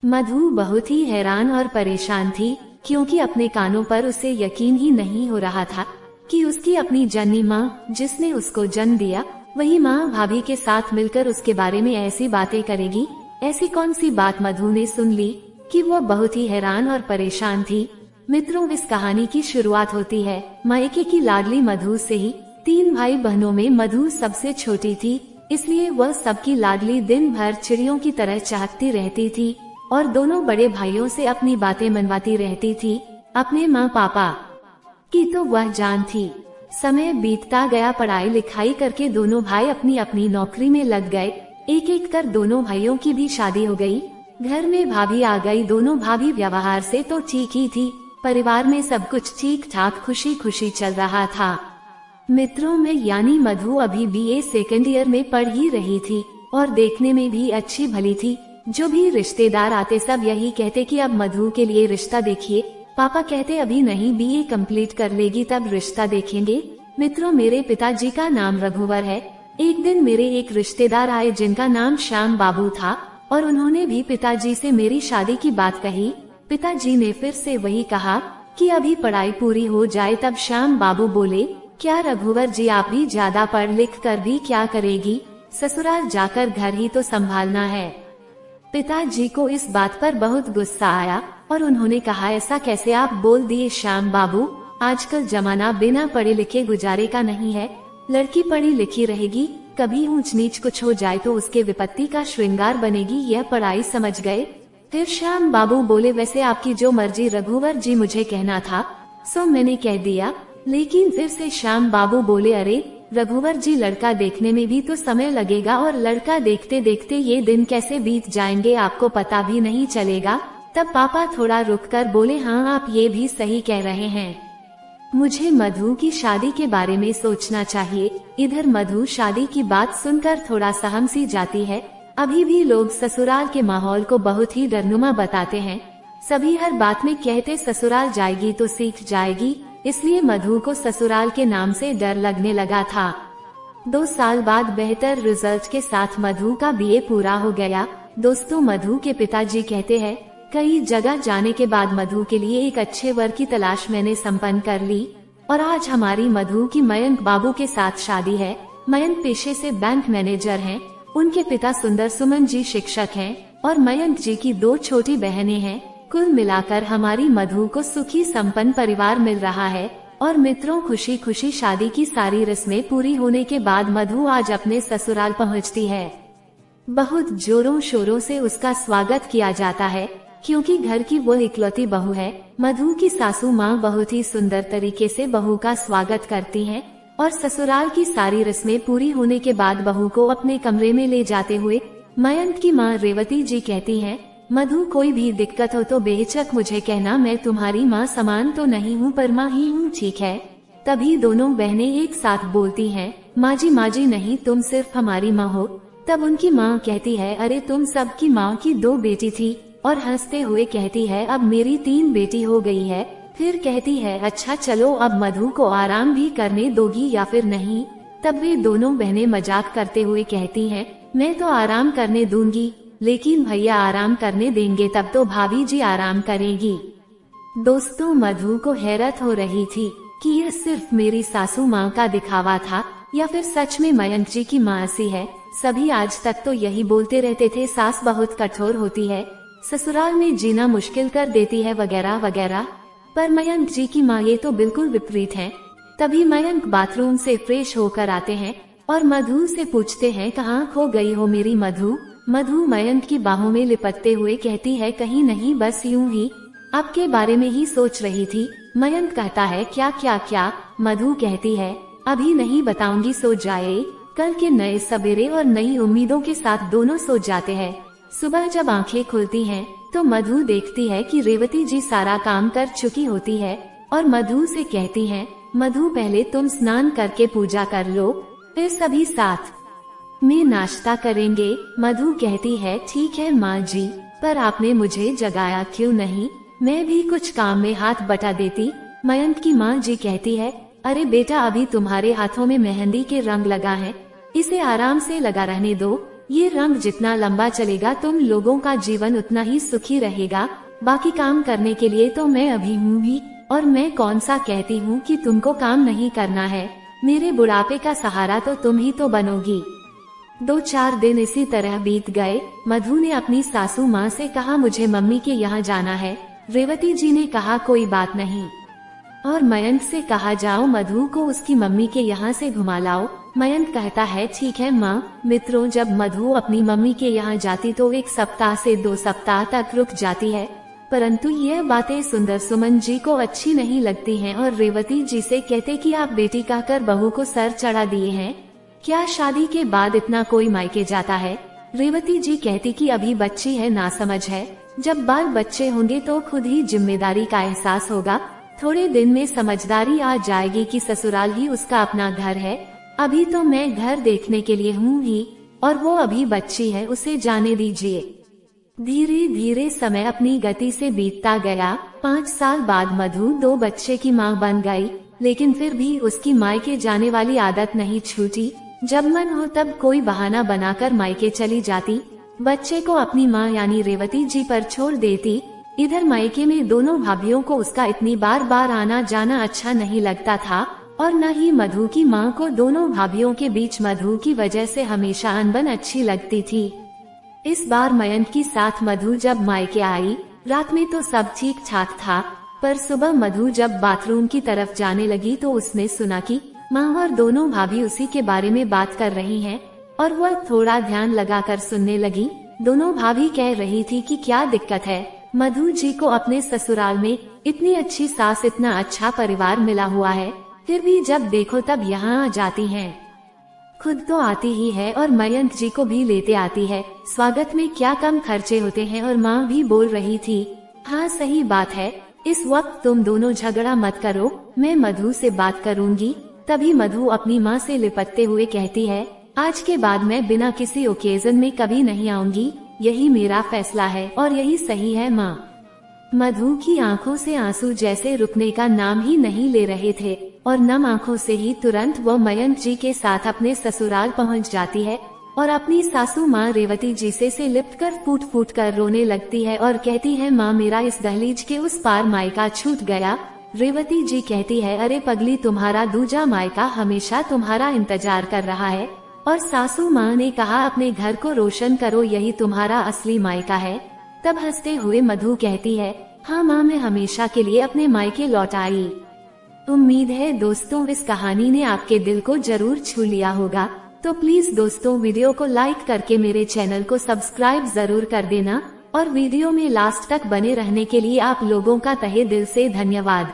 मधु बहुत ही हैरान और परेशान थी, क्योंकि अपने कानों पर उसे यकीन ही नहीं हो रहा था कि उसकी अपनी जननी माँ, जिसने उसको जन्म दिया, वही माँ भाभी के साथ मिलकर उसके बारे में ऐसी बातें करेगी। ऐसी कौन सी बात मधु ने सुन ली कि वो बहुत ही हैरान और परेशान थी। मित्रों, इस कहानी की शुरुआत होती है मायके की लाडली मधु से ही। 3 भाई बहनों में मधु सबसे छोटी थी, इसलिए वह सबकी लाडली दिन भर चिड़ियों की तरह चहकती रहती थी और दोनों बड़े भाइयों से अपनी बातें मनवाती रहती थी। अपने माँ पापा की तो वह जान थी। समय बीतता गया, पढ़ाई लिखाई करके दोनों भाई अपनी अपनी नौकरी में लग गए। एक एक कर दोनों भाइयों की भी शादी हो गई। घर में भाभी आ गई। दोनों भाभी व्यवहार से तो ठीक ही थी। परिवार में सब कुछ ठीक ठाक खुशी खुशी चल रहा था। मित्रों में यानी मधु अभी BA सेकेंड ईयर में पढ़ ही रही थी और देखने में भी अच्छी भली थी। जो भी रिश्तेदार आते सब यही कहते कि अब मधु के लिए रिश्ता देखिए। पापा कहते अभी नहीं, BA कंप्लीट कर लेगी तब रिश्ता देखेंगे। मित्रों, मेरे पिताजी का नाम रघुवर है। एक दिन मेरे एक रिश्तेदार आए जिनका नाम श्याम बाबू था और उन्होंने भी पिताजी से मेरी शादी की बात कही। पिताजी ने फिर से वही कहा कि अभी पढ़ाई पूरी हो जाए तब। श्याम बाबू बोले, क्या रघुवर जी, आप भी ज्यादा पढ़ लिख कर भी क्या करेगी? ससुराल जाकर घर ही तो संभालना है। पिताजी को इस बात पर बहुत गुस्सा आया और उन्होंने कहा, ऐसा कैसे आप बोल दिए श्याम बाबू? आजकल जमाना बिना पढ़े लिखे गुजारे का नहीं है। लड़की पढ़ी लिखी रहेगी, कभी ऊंच नीच कुछ हो जाए तो उसके विपत्ति का श्रृंगार बनेगी। यह पढ़ाई समझ गए? फिर श्याम बाबू बोले, वैसे आपकी जो मर्जी रघुवर जी, मुझे कहना था सो मैंने कह दिया। लेकिन फिर से श्याम बाबू बोले, अरे रघुवर जी, लड़का देखने में भी तो समय लगेगा और लड़का देखते देखते ये दिन कैसे बीत जाएंगे आपको पता भी नहीं चलेगा। तब पापा थोड़ा रुककर बोले, हाँ आप ये भी सही कह रहे हैं, मुझे मधु की शादी के बारे में सोचना चाहिए। इधर मधु शादी की बात सुनकर थोड़ा सहम सी जाती है। अभी भी लोग ससुराल के माहौल को बहुत ही डरनुमा बताते हैं। सभी हर बात में कहते ससुराल जाएगी तो सीख जाएगी, इसलिए मधु को ससुराल के नाम से डर लगने लगा था। 2 साल बाद बेहतर रिजल्ट के साथ मधु का BA पूरा हो गया। दोस्तों, मधु के पिताजी कहते हैं, कई जगह जाने के बाद मधु के लिए एक अच्छे वर की तलाश मैंने संपन्न कर ली और आज हमारी मधु की मयंक बाबू के साथ शादी है। मयंक पेशे से बैंक मैनेजर हैं। उनके पिता सुंदर सुमन जी शिक्षक हैं और मयंक जी की 2 छोटी बहनें हैं। कुल मिलाकर हमारी मधु को सुखी संपन्न परिवार मिल रहा है। और मित्रों, खुशी खुशी शादी की सारी रस्में पूरी होने के बाद मधु आज अपने ससुराल पहुंचती है। बहुत जोरों शोरों से उसका स्वागत किया जाता है, क्योंकि घर की वो इकलौती बहू है। मधु की सासू माँ बहुत ही सुंदर तरीके से बहू का स्वागत करती हैं और ससुराल की सारी रस्में पूरी होने के बाद बहू को अपने कमरे में ले जाते हुए मयंक की माँ रेवती जी कहती हैं, मधु, कोई भी दिक्कत हो तो बेहिचक मुझे कहना। मैं तुम्हारी माँ समान तो नहीं हूँ पर माँ ही हूँ, ठीक है? तभी दोनों बहनें एक साथ बोलती हैं, माँ जी नहीं, तुम सिर्फ हमारी माँ हो। तब उनकी माँ कहती है, अरे तुम सबकी माँ की 2 बेटी थी, और हंसते हुए कहती है, अब मेरी 3 बेटी हो गई है। फिर कहती है, अच्छा चलो अब मधु को आराम भी करने दोगी या फिर नहीं? तब वे दोनों बहनें मजाक करते हुए कहती हैं, मैं तो आराम करने दूंगी, लेकिन भैया आराम करने देंगे तब तो भाभी जी आराम करेगी। दोस्तों, मधु को हैरत हो रही थी कि यह सिर्फ मेरी सासू माँ का दिखावा था या फिर सच में मयंक जी की माँ ऐसी है। सभी आज तक तो यही बोलते रहते थे, सास बहुत कठोर होती है, ससुराल में जीना मुश्किल कर देती है वगैरह वगैरह। पर मयंक जी की माँ ये तो बिल्कुल विपरीत है। तभी मयंक बाथरूम से फ्रेश होकर आते हैं और मधु से पूछते हैं, कहाँ खो गई हो मेरी मधु? मधु मयंक की बाहों में लिपटते हुए कहती है, कहीं नहीं, बस यूं ही आपके बारे में ही सोच रही थी। मयंक कहता है, क्या क्या क्या? मधु कहती है, अभी नहीं बताऊंगी, सो जाए। कल के नए सवेरे और नई उम्मीदों के साथ दोनों सो जाते हैं। सुबह जब आंखें खुलती हैं तो मधु देखती है कि रेवती जी सारा काम कर चुकी होती है और मधु से कहती हैं, मधु पहले तुम स्नान करके पूजा कर लो, फिर सभी साथ में नाश्ता करेंगे। मधु कहती है, ठीक है माँ जी, पर आपने मुझे जगाया क्यों नहीं? मैं भी कुछ काम में हाथ बटा देती। मयंक की माँ जी कहती है, अरे बेटा, अभी तुम्हारे हाथों में मेहंदी के रंग लगा है, इसे आराम से लगा रहने दो। ये रंग जितना लंबा चलेगा तुम लोगों का जीवन उतना ही सुखी रहेगा। बाकी काम करने के लिए तो मैं अभी हूँ ही, और मैं कौन सा कहती हूँ कि तुमको काम नहीं करना है। मेरे बुढ़ापे का सहारा तो तुम ही तो बनोगी। 2-4 दिन इसी तरह बीत गए। मधु ने अपनी सासू माँ से कहा मुझे मम्मी के यहाँ जाना है। रेवती जी ने कहा कोई बात नहीं, और मयंक से कहा जाओ मधु को उसकी मम्मी के यहाँ से घुमा लाओ। मयंक कहता है ठीक है माँ। मित्रों, जब मधु अपनी मम्मी के यहाँ जाती तो 1 सप्ताह से 2 सप्ताह तक रुक जाती है, परंतु यह बातें सुंदर सुमन जी को अच्छी नहीं लगती हैं और रेवती जी से कहते कि आप बेटी कहकर बहू को सर चढ़ा दिए हैं। क्या शादी के बाद इतना कोई मायके जाता है? रेवती जी कहती कि अभी बच्ची है, नासमझ है। जब बाल बच्चे होंगे तो खुद ही जिम्मेदारी का एहसास होगा। थोड़े दिन में समझदारी आ जाएगी कि ससुराल ही उसका अपना घर है। अभी तो मैं घर देखने के लिए हूँ ही, और वो अभी बच्ची है, उसे जाने दीजिए। धीरे धीरे समय अपनी गति से बीतता गया। 5 साल बाद मधु 2 बच्चे की माँ बन गई, लेकिन फिर भी उसकी मायके जाने वाली आदत नहीं छूटी। जब मन हो तब कोई बहाना बनाकर मायके चली जाती, बच्चे को अपनी माँ यानी रेवती जी पर छोड़ देती। इधर मायके में दोनों भाभियों को उसका इतनी बार बार आना जाना अच्छा नहीं लगता था, और न ही मधु की माँ को दोनों भाभियों के बीच मधु की वजह से हमेशा अनबन अच्छी लगती थी। इस बार मयंक की साथ मधु जब मायके आई, रात में तो सब ठीक ठाक था, पर सुबह मधु जब बाथरूम की तरफ जाने लगी तो उसने सुना कि माँ और दोनों भाभी उसी के बारे में बात कर रही हैं, और वह थोड़ा ध्यान लगाकर सुनने लगी। दोनों भाभी कह रही थी कि क्या दिक्कत है, मधु जी को अपने ससुराल में इतनी अच्छी सास, इतना अच्छा परिवार मिला हुआ है, फिर भी जब देखो तब यहाँ आ जाती हैं। खुद तो आती ही है और मयंक जी को भी लेते आती है। स्वागत में क्या कम खर्चे होते हैं। और माँ भी बोल रही थी, हाँ सही बात है, इस वक्त तुम दोनों झगड़ा मत करो, मैं मधु से बात करूँगी। तभी मधु अपनी माँ से लिपटते हुए कहती है, आज के बाद मैं बिना किसी ओकेजन में कभी नहीं आऊंगी। यही मेरा फैसला है और यही सही है माँ। मधु की आंखों से आंसू जैसे रुकने का नाम ही नहीं ले रहे थे, और नम आंखों से ही तुरंत वो मयंक जी के साथ अपने ससुराल पहुंच जाती है और अपनी सासू माँ रेवती जी से लिपटकर फूट फूट कर रोने लगती है और कहती है, माँ मेरा इस दहलीज के उस पार मायका छूट गया। रेवती जी कहती है, अरे पगली, तुम्हारा दूजा मायका हमेशा तुम्हारा इंतजार कर रहा है। और सासू माँ ने कहा, अपने घर को रोशन करो, यही तुम्हारा असली मायका है। तब हंसते हुए मधु कहती है, हाँ माँ, मैं हमेशा के लिए अपने मायके लौट आई। उम्मीद है दोस्तों इस कहानी ने आपके दिल को जरूर छू लिया होगा। तो प्लीज दोस्तों वीडियो को लाइक करके मेरे चैनल को सब्सक्राइब जरूर कर देना, और वीडियो में लास्ट तक बने रहने के लिए आप लोगों का तहे दिल से धन्यवाद।